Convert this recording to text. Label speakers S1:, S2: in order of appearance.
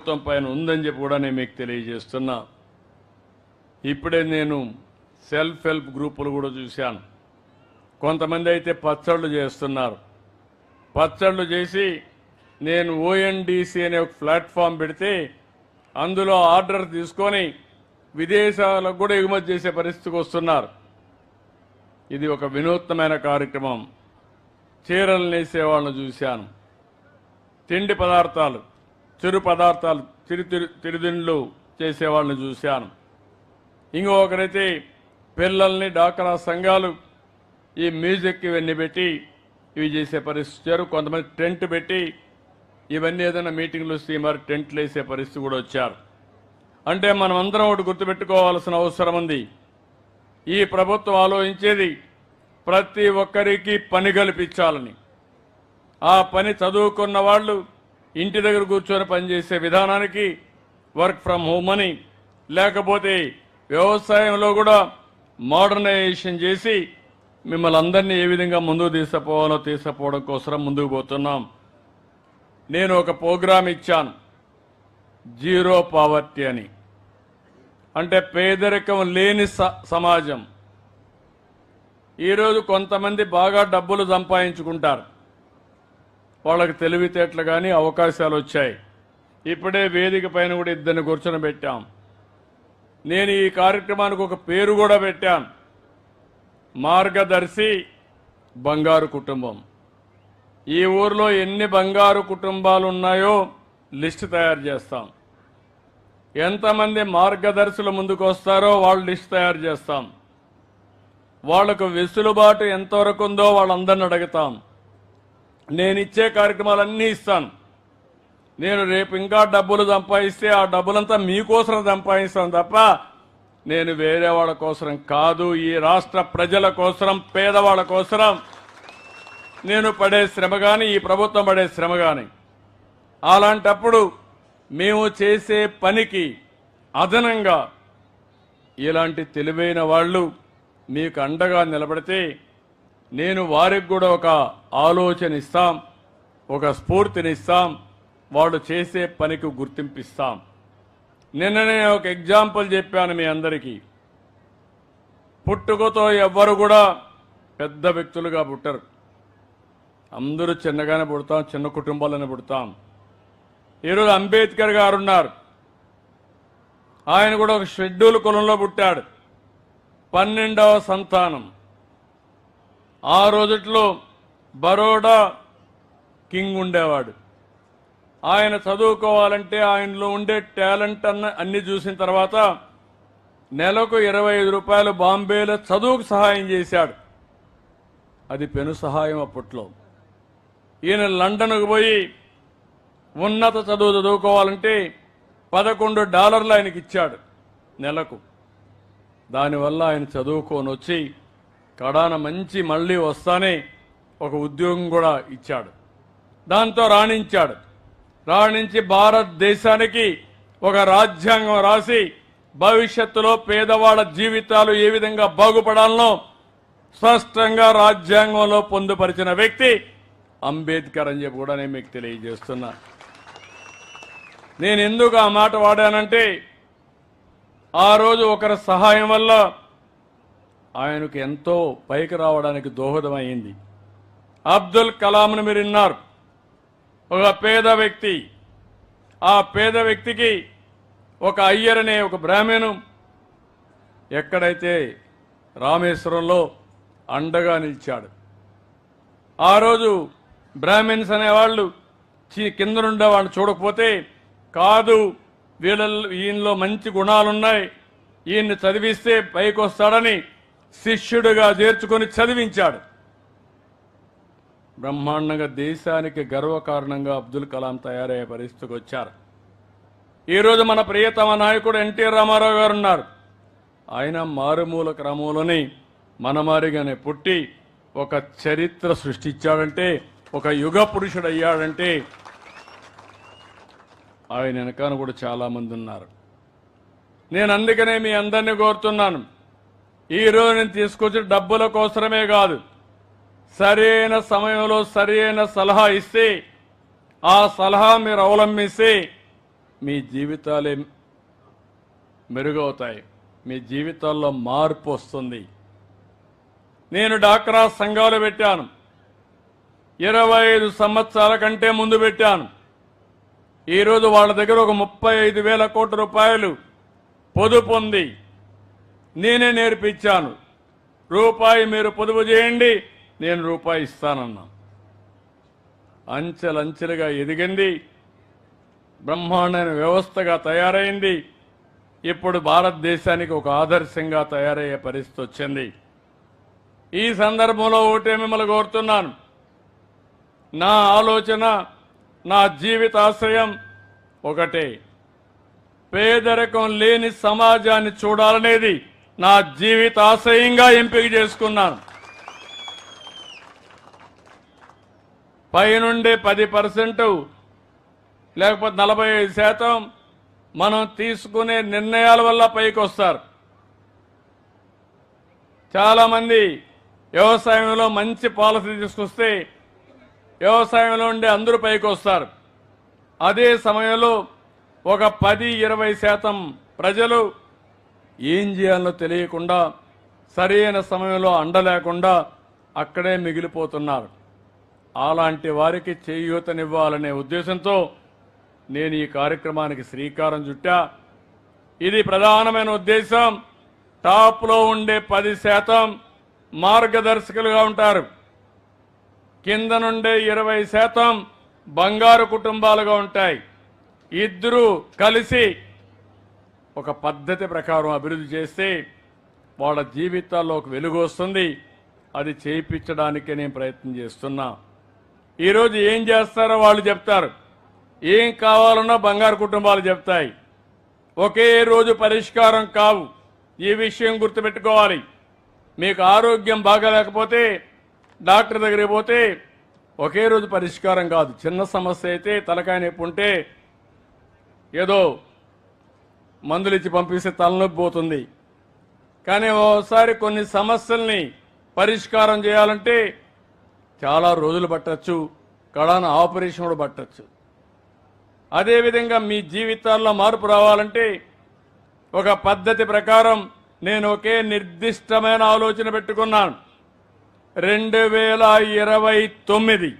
S1: ప్రభుత్వం పైన ఉందని చెప్పి కూడా నేను మీకు తెలియజేస్తున్నా. ఇప్పుడే నేను సెల్ఫ్ హెల్ప్ గ్రూపులు కూడా చూశాను. కొంతమంది అయితే పచ్చళ్ళు చేస్తున్నారు. పచ్చళ్ళు చేసి నేను ONDC అనే ఒక ప్లాట్ఫామ్ పెడితే అందులో ఆర్డర్ తీసుకొని విదేశాలకు కూడా ఎగుమతి చేసే పరిస్థితికి వస్తున్నారు. ఇది ఒక వినూత్నమైన కార్యక్రమం. చీరలు నేసే వాళ్ళని చూశాను. తిండి పదార్థాలు, చిరు పదార్థాలు, చిరుతిండ్లు చేసేవాళ్ళని చూశాను. ఇంకొకరైతే పిల్లల్ని డాక్రా సంఘాలు ఈ మ్యూజిక్ ఇవన్నీ పెట్టి ఇవి చేసే పరిస్థితి. కొంతమంది టెంట్ పెట్టి ఇవన్నీ ఏదైనా మీటింగ్లు వస్తే మరి టెంట్లు వేసే పరిస్థితి కూడా వచ్చారు. అంటే మనం అందరం ఒకటి గుర్తుపెట్టుకోవాల్సిన అవసరం ఉంది. ఈ ప్రభుత్వం ఆలోచించేది ప్రతి ఒక్కరికి పని కల్పించాలని. ఆ పని చదువుకున్న వాళ్ళు ఇంటి దగ్గర కూర్చొని పనిచేసే విధానానికి వర్క్ ఫ్రమ్ హోమ్ అని, లేకపోతే వ్యవసాయంలో కూడా మోడర్నైజేషన్ చేసి మిమ్మల్ని అందరినీ ఏ విధంగా ముందుకు తీసుకుపోవడం కోసం ముందుకు పోతున్నాం. నేను ఒక ప్రోగ్రాం ఇచ్చాను, జీరో పావర్టీ అని. అంటే పేదరికం లేని సమాజం. ఈరోజు కొంతమంది బాగా డబ్బులు సంపాదించుకుంటారు. వాళ్ళకి తెలివితేటలు కానీ అవకాశాలు వచ్చాయి. ఇప్పుడే వేదిక పైన కూడా ఇద్దరిని కూర్చొని పెట్టాం. నేను ఈ కార్యక్రమానికి ఒక పేరు కూడా పెట్టాను, మార్గదర్శి బంగారు కుటుంబం. ఈ ఊర్లో ఎన్ని బంగారు కుటుంబాలు ఉన్నాయో లిస్టు తయారు చేస్తాం. ఎంతమంది మార్గదర్శులు ముందుకు వస్తారో వాళ్ళు లిస్టు తయారు చేస్తాం. వాళ్లకు వెసులుబాటు ఎంతవరకు ఉందో వాళ్ళందరిని అడుగుతాం. నేను ఇచ్చే కార్యక్రమాలన్నీ ఇస్తాను. నేను రేపు ఇంకా డబ్బులు సంపాదిస్తే ఆ డబ్బులంతా మీకోసం సంపాదిస్తాను తప్ప నేను వేరే వాళ్ళ కోసం కాదు. ఈ రాష్ట్ర ప్రజల కోసం, పేదవాళ్ళ కోసం నేను పడే శ్రమ కానీ, ఈ ప్రభుత్వం పడే శ్రమ కానీ. అలాంటప్పుడు మేము చేసే పనికి అదనంగా ఇలాంటి తెలివైన వాళ్ళు మీకు అండగా నిలబడితే నేను వారికి కూడా ఒక ఆలోచన ఇస్తాం, ఒక స్ఫూర్తినిస్తాం, వాళ్ళు చేసే పనికి గుర్తింపిస్తాం. నిన్ననే ఒక ఎగ్జాంపుల్ చెప్పాను మీ అందరికీ. పుట్టుకతో ఎవ్వరు కూడా పెద్ద వ్యక్తులుగా పుట్టరు. అందరూ చిన్నగానే పుడతాం, చిన్న కుటుంబాలనే పుడతాం. ఈరోజు అంబేద్కర్ గారు ఉన్నారు. ఆయన కూడా ఒక షెడ్యూల్ కులంలో పుట్టాడు, 12వ సంతానం. ఆ రోజుట్లో బరోడా కింగ్ ఉండేవాడు. ఆయన చదువుకోవాలంటే ఆయనలో ఉండే టాలెంట్ అన్ని చూసిన తర్వాత నెలకు 25 రూపాయలు బాంబేలో చదువుకు సహాయం చేశాడు. అది పెను సహాయం అప్పట్లో. ఈయన లండన్కు పోయి ఉన్నత చదువు చదువుకోవాలంటే $11 ఆయనకి ఇచ్చాడు నెలకు. దానివల్ల ఆయన చదువుకొని వచ్చి కడాన మంచి మళ్ళీ వస్తానే ఒక ఉద్యోగం కూడా ఇచ్చాడు. దాంతో రాణించాడు. రాణించి భారతదేశానికి ఒక రాజ్యాంగం రాసి భవిష్యత్తులో పేదవాళ్ళ జీవితాలు ఏ విధంగా బాగుపడాలనో స్పష్టంగా రాజ్యాంగంలో పొందుపరిచిన వ్యక్తి అంబేద్కర్ అని చెప్పి కూడా నేను మీకు తెలియజేస్తున్నా. నేను ఎందుకు ఆ మాట వాడానంటే ఆ రోజు ఒకరి సహాయం వల్ల ఆయనకు ఎంతో పైకి రావడానికి దోహదమైంది. అబ్దుల్ కలాంను మీరు విన్నారు. ఒక పేద వ్యక్తి. ఆ పేద వ్యక్తికి ఒక అయ్యర్ అనే ఒక బ్రాహ్మణు ఎక్కడైతే రామేశ్వరంలో అండగా నిలిచాడు. ఆ రోజు బ్రాహ్మిన్స్ అనేవాళ్ళు కింద నుండే వాళ్ళు చూడకపోతే కాదు, ఈయనలో మంచి గుణాలున్నాయి, ఈయన్ని చదివిస్తే పైకి వస్తాడని శిష్యుడిగా చేర్చుకొని చదివించాడు. బ్రహ్మాండంగా దేశానికి గర్వకారణంగా అబ్దుల్ కలాం తయారయ్యే పరిస్థితికి వచ్చారు. ఈరోజు మన ప్రియతమ నాయకుడు ఎన్టీ రామారావు గారు ఉన్నారు. ఆయన మారుమూల క్రమంలోని మనమారిగానే పుట్టి ఒక చరిత్ర సృష్టించాడంటే, ఒక యుగ పురుషుడు అయ్యాడంటే ఆయన వెనకాల కూడా చాలామంది ఉన్నారు. నేను అందుకనే మీ అందరినీ కోరుతున్నాను, ఈరోజు నేను తీసుకొచ్చిన డబ్బుల కోసమే కాదు, సరైన సమయంలో సరైన సలహా ఇస్తే ఆ సలహా మీరు అవలంబిస్తే మీ జీవితాలే మెరుగవుతాయి, మీ జీవితాల్లో మార్పు వస్తుంది. నేను డాక్రా సంఘాలు పెట్టాను, 25 సంవత్సరాల కంటే ముందు పెట్టాను. ఈరోజు వాళ్ళ దగ్గర ఒక 35,000 కోట్ల రూపాయలు పొదుపు ఉంది. నేనే నేర్పించాను, రూపాయి మీరు పొదుపు చేయండి, నేను రూపాయి ఇస్తానన్నా. అంచెలంచెలుగా ఎదిగింది, బ్రహ్మాండమైన వ్యవస్థగా తయారైంది. ఇప్పుడు భారతదేశానికి ఒక ఆదర్శంగా తయారయ్యే పరిస్థితి వచ్చింది. ఈ సందర్భంలో ఒకటే మిమ్మల్ని కోరుతున్నాను, నా ఆలోచన, నా జీవితాశయం ఒకటే, పేదరికం లేని సమాజాన్ని చూడాలనేది నా జీవితాశయంగా ఎంపిక చేసుకున్నాను. పైనుండే 10% లేకపోతే 45% మనం తీసుకునే నిర్ణయాల వల్ల పైకి వస్తారు. చాలామంది వ్యవసాయంలో మంచి పాలసీ తీసుకొస్తే వ్యవసాయంలో ఉండే అందరూ పైకి వస్తారు. అదే సమయంలో ఒక 10-20% ప్రజలు ఏం చేయాలో తెలియకుండా, సరైన సమయంలో అండలేకుండా అక్కడే మిగిలిపోతున్నారు. అలాంటి వారికి చేయూతనివ్వాలనే ఉద్దేశంతో నేను ఈ కార్యక్రమానికి శ్రీకారం చుట్టా. ఇది ప్రధానమైన ఉద్దేశం. టాప్లో ఉండే 10% మార్గదర్శకులుగా ఉంటారు, కింద నుండే 20% బంగారు కుటుంబాలుగా ఉంటాయి. ఇద్దరూ కలిసి ఒక పద్ధతి ప్రకారం అభివృద్ధి చేస్తే వాళ్ళ జీవితాల్లో ఒక వెలుగు వస్తుంది. అది చేయించడానికి నేను ప్రయత్నం చేస్తున్నా. ఈరోజు ఏం చేస్తారో వాళ్ళు చెప్తారు, ఏం కావాలన్నా బంగారు కుటుంబాలు చెప్తాయి. ఒకే రోజు పరిష్కారం కావు, ఈ విషయం గుర్తుపెట్టుకోవాలి. మీకు ఆరోగ్యం బాగాలేకపోతే డాక్టర్ దగ్గరికి పోతే ఒకే రోజు పరిష్కారం కాదు. చిన్న సమస్య అయితే, తలకాయ నొప్పి ఉంటే ఏదో మందులు ఇచ్చి పంపిస్తే తలనొప్పి పోతుంది. కానీ ఓసారి కొన్ని సమస్యల్ని పరిష్కారం చేయాలంటే చాలా రోజులు పట్టచ్చు, కడాన ఆపరేషన్ కూడా పట్టచ్చు. అదేవిధంగా మీ జీవితాల్లో మార్పు రావాలంటే ఒక పద్ధతి ప్రకారం నేను ఒకే నిర్దిష్టమైన ఆలోచన పెట్టుకున్నాను. 2029